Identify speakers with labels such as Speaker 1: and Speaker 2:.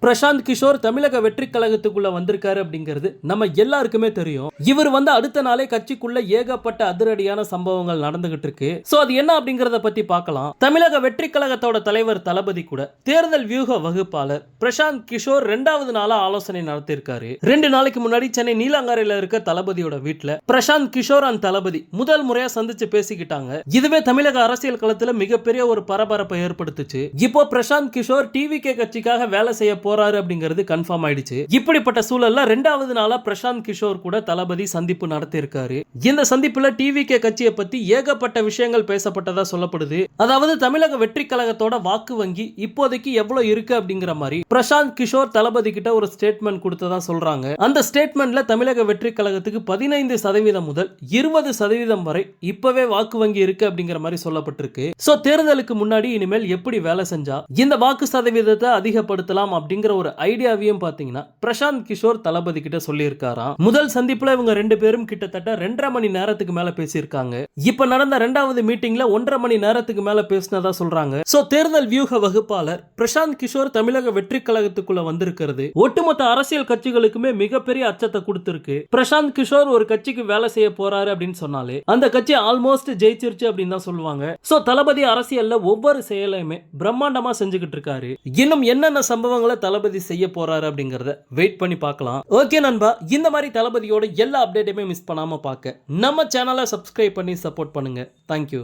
Speaker 1: பிரசாந்த் கிஷோர் தமிழக வெற்றி கழகத்துக்குள்ள வந்திருக்காரு அப்படிங்கிறது நம்ம எல்லாருக்குமே தெரியும். இவர் வந்து அடுத்த நாளே கட்சிக்குள்ள ஏகப்பட்ட அதிரடியான சம்பவங்கள் நடந்துகிட்டு இருக்கு. சோ அது என்ன அப்படிங்கறத பத்தி பார்க்கலாம். தமிழக வெற்றி கழகத்தோட தலைவர் தளபதி கூட தேர்தல் வியூக வகுப்பாளர் பிரசாந்த் கிஷோர் 2வது நாளா ஆலோசனை நடத்தியிருக்காரு. 2 நாளைக்கு முன்னாடி சென்னை நீலாங்கரையில இருக்க தளபதியோட வீட்டுல பிரசாந்த் கிஷோர் அண்ட் தளபதி முதல் முறையா சந்திச்சு பேசிக்கிட்டாங்க. இதுவே தமிழக அரசியல் களத்துல மிகப்பெரிய ஒரு பரபரப்பை ஏற்படுத்துச்சு. இப்போ பிரசாந்த் கிஷோர் டிவிகே கட்சிக்காக வேலை செய்ய போறாரு அப்படிங்கிறது கன்ஃபார்ம் ஆயிடுச்சு. இப்படிப்பட்ட சூழல்ல 2வது நாளா பிரசாந்த் கிஷோர் கூட தளபதி சந்திப்பு நடத்தி இருக்காரு. இந்த சந்திப்புல டிவிகே கட்சியை பத்தி ஏகப்பட்ட விஷயங்கள் பேசப்பட்டதா சொல்லப்படுது. அதாவது தமிழக வெற்றி கழகத்தோட வாக்கு வங்கி இப்போதைக்கு எவ்வளவு இருக்கு அப்படிங்கிற மாதிரி பிரசாந்த் கிஷோர் தளபதி கிட்ட ஒரு ஸ்டேட்மெண்ட் கொடுத்ததா சொல்றாங்க. அந்த ஸ்டேட்மெண்ட்ல தமிழக வெற்றி கழகத்துக்கு 15% முதல் 20% வரை இப்பவே வாக்கு வங்கி இருக்கு அப்படிங்கிற மாதிரி சொல்லப்பட்டிருக்கு. சோ தேர்தலுக்கு முன்னாடி இனிமேல் எப்படி வேலை செஞ்சா இந்த வாக்கு சதவீதத்தை அதிகப்படுத்தலாம் அப்படிங்கிற ஒரு ஐடியாவையும் பாத்தீங்கன்னா பிரசாந்த் கிஷோர் தளபதி கிட்ட சொல்லியிருக்காராம். முதல் சந்திப்புல இவங்க 2 பேரும் கிட்டத்தட்ட 2.5 மணி நேரத்துக்கு மேல பேசியிருக்காங்க. இப்ப நடந்த 2வது மீட்டிங்ல 1.5 மணி நேரத்துக்கு மேல பேசினதா சொல்றாங்க. சோ தேர்தல் வியூக வகுப்பாளர் பிரசாந்த் கிஷோர் தமிழக வெற்றி கழகத்துக்குள்ள வந்திருக்கிறது ஒட்டுமொத்த அரசியல் கட்சிகளுக்குமே மிகப்பெரிய அச்சத்தை கொடுத்திருக்கு. பிரசாந்த் கிஷோர் ஒரு கட்சிக்கு வேலை செய்ய போறாரு அப்படின்னு சொன்னாலே அந்த கட்சி ஆல்மோஸ்ட் ஜெயிச்சிருச்சு அப்படின்னு தான் சொல்லுவாங்க. சோ தளபதி அரசியல்ல ஒவ்வொரு செயலையுமே பிரம்மாண்டமா செஞ்சுக்கிட்டு இருக்காரு. இன்னும் என்னென்ன சம்பவங்களை தளபதி செய்ய போறாரு அப்படிங்கறத வெயிட் பண்ணி பார்க்கலாம். ஓகே நண்பா, இந்த மாதிரி தளபதியோட எல்லா அப்டேட்டையுமே மிஸ் பண்ணாம பார்க்க நம்ம சேனலை சப்ஸ்கிரைப் பண்ணி சப்போர்ட் பண்ணுங்க. தேங்க்யூ.